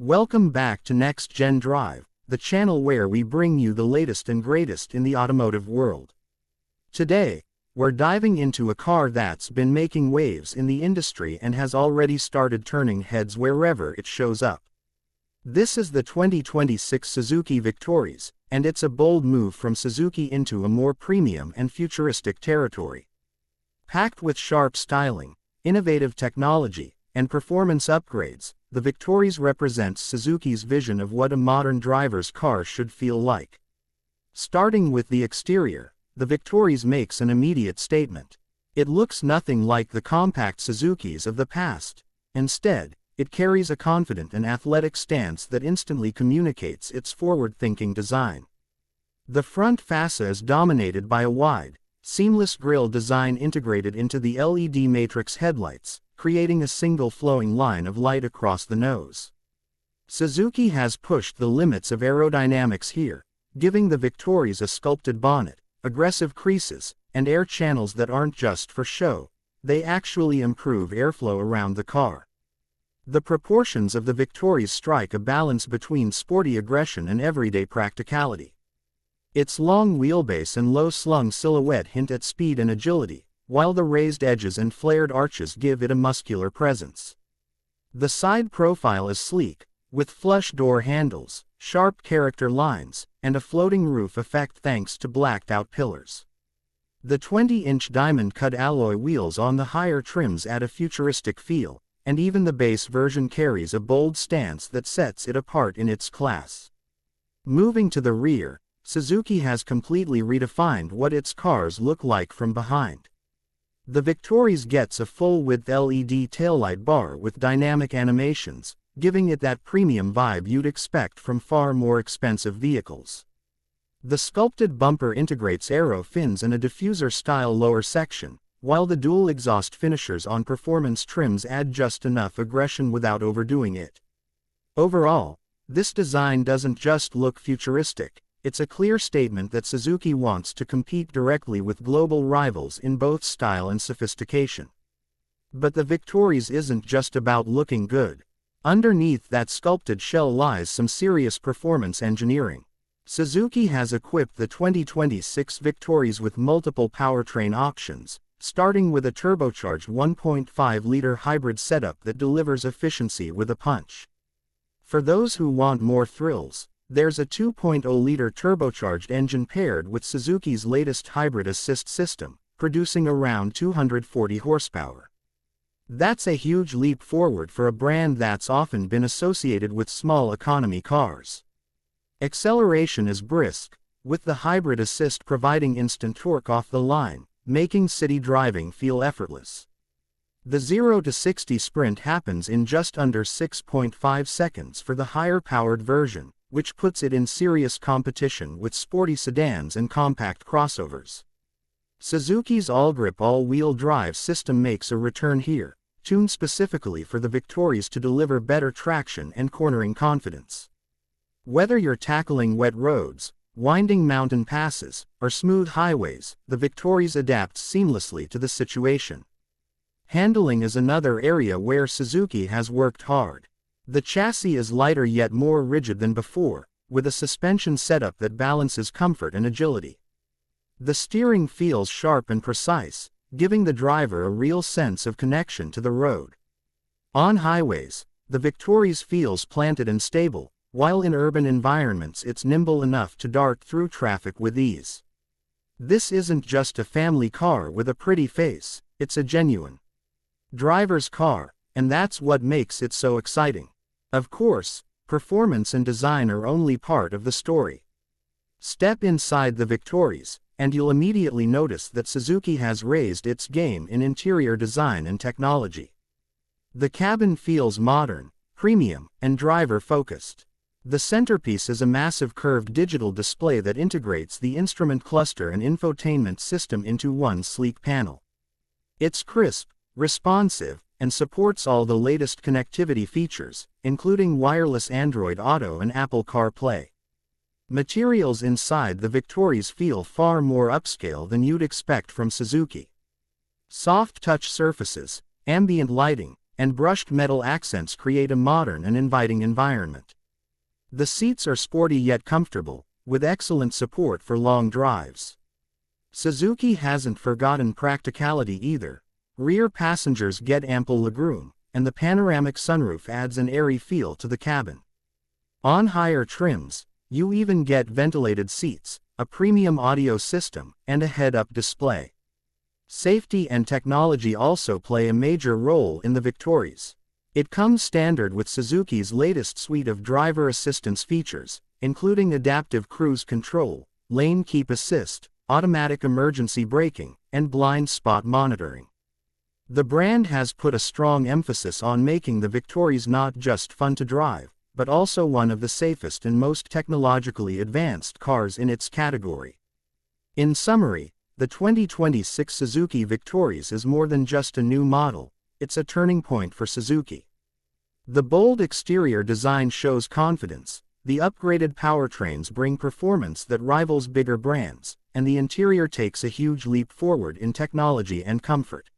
Welcome back to Next Gen Drive, the channel where we bring you the latest and greatest in the automotive world. Today, we're diving into a car that's been making waves in the industry and has already started turning heads wherever it shows up. This is the 2026 Suzuki Victoris, and it's a bold move from Suzuki into a more premium and futuristic territory. Packed with sharp styling, innovative technology, and performance upgrades, the Victoris represents Suzuki's vision of what a modern driver's car should feel like. Starting with the exterior, the Victoris makes an immediate statement. It looks nothing like the compact Suzukis of the past. Instead, it carries a confident and athletic stance that instantly communicates its forward-thinking design. The front fascia is dominated by a wide, seamless grille design integrated into the LED matrix headlights, creating a single flowing line of light across the nose. Suzuki has pushed the limits of aerodynamics here, giving the Victoris a sculpted bonnet, aggressive creases, and air channels that aren't just for show. They actually improve airflow around the car. The proportions of the Victoris strike a balance between sporty aggression and everyday practicality. Its long wheelbase and low-slung silhouette hint at speed and agility, while the raised edges and flared arches give it a muscular presence. The side profile is sleek, with flush door handles, sharp character lines, and a floating roof effect thanks to blacked-out pillars. The 20-inch diamond-cut alloy wheels on the higher trims add a futuristic feel, and even the base version carries a bold stance that sets it apart in its class. Moving to the rear, Suzuki has completely redefined what its cars look like from behind. The Victoris gets a full-width LED taillight bar with dynamic animations, giving it that premium vibe you'd expect from far more expensive vehicles. The sculpted bumper integrates aero fins and a diffuser-style lower section, while the dual exhaust finishers on performance trims add just enough aggression without overdoing it. Overall, this design doesn't just look futuristic. It's a clear statement that Suzuki wants to compete directly with global rivals in both style and sophistication. But the Victoris isn't just about looking good. Underneath that sculpted shell lies some serious performance engineering. Suzuki has equipped the 2026 Victoris with multiple powertrain options, starting with a turbocharged 1.5-liter hybrid setup that delivers efficiency with a punch. For those who want more thrills, there's a 2.0-liter turbocharged engine paired with Suzuki's latest hybrid assist system, producing around 240 horsepower. That's a huge leap forward for a brand that's often been associated with small economy cars. Acceleration is brisk, with the hybrid assist providing instant torque off the line, making city driving feel effortless. The 0-60 sprint happens in just under 6.5 seconds for the higher-powered version, which puts it in serious competition with sporty sedans and compact crossovers. Suzuki's all-grip all-wheel drive system makes a return here, tuned specifically for the Victoris to deliver better traction and cornering confidence. Whether you're tackling wet roads, winding mountain passes, or smooth highways, the Victoris adapts seamlessly to the situation. Handling is another area where Suzuki has worked hard. The chassis is lighter yet more rigid than before, with a suspension setup that balances comfort and agility. The steering feels sharp and precise, giving the driver a real sense of connection to the road. On highways, the Victoris feels planted and stable, while in urban environments it's nimble enough to dart through traffic with ease. This isn't just a family car with a pretty face, it's a genuine driver's car, and that's what makes it so exciting. Of course, performance and design are only part of the story. Step inside the Victoris, and you'll immediately notice that Suzuki has raised its game in interior design and technology. The cabin feels modern, premium, and driver-focused. The centerpiece is a massive curved digital display that integrates the instrument cluster and infotainment system into one sleek panel. It's crisp, responsive, and supports all the latest connectivity features, including wireless Android Auto and Apple CarPlay. Materials inside the Victoris feel far more upscale than you'd expect from Suzuki. Soft touch surfaces, ambient lighting, and brushed metal accents create a modern and inviting environment. The seats are sporty yet comfortable, with excellent support for long drives. Suzuki hasn't forgotten practicality either. Rear passengers get ample legroom, and the panoramic sunroof adds an airy feel to the cabin. On higher trims, you even get ventilated seats, a premium audio system, and a head-up display. Safety and technology also play a major role in the Victoris. It comes standard with Suzuki's latest suite of driver assistance features, including adaptive cruise control, lane keep assist, automatic emergency braking, and blind spot monitoring. The brand has put a strong emphasis on making the Victoris not just fun to drive, but also one of the safest and most technologically advanced cars in its category. In summary, the 2026 Suzuki Victoris is more than just a new model, it's a turning point for Suzuki. The bold exterior design shows confidence, the upgraded powertrains bring performance that rivals bigger brands, and the interior takes a huge leap forward in technology and comfort.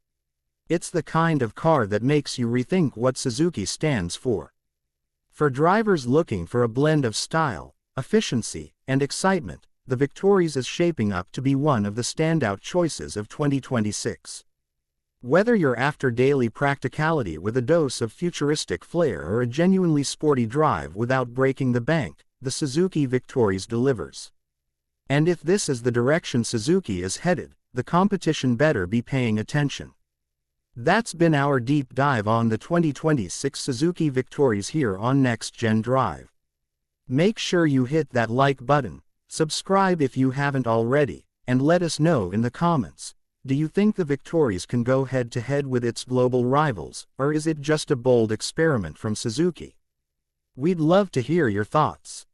It's the kind of car that makes you rethink what Suzuki stands for. For drivers looking for a blend of style, efficiency, and excitement, the Victoris is shaping up to be one of the standout choices of 2026. Whether you're after daily practicality with a dose of futuristic flair or a genuinely sporty drive without breaking the bank, the Suzuki Victoris delivers. And if this is the direction Suzuki is headed, the competition better be paying attention. That's been our deep dive on the 2026 Suzuki Victoris here on Next Gen Drive. Make sure you hit that like button, subscribe if you haven't already, and let us know in the comments. Do you think the Victoris can go head-to-head with its global rivals, or is it just a bold experiment from Suzuki? We'd love to hear your thoughts.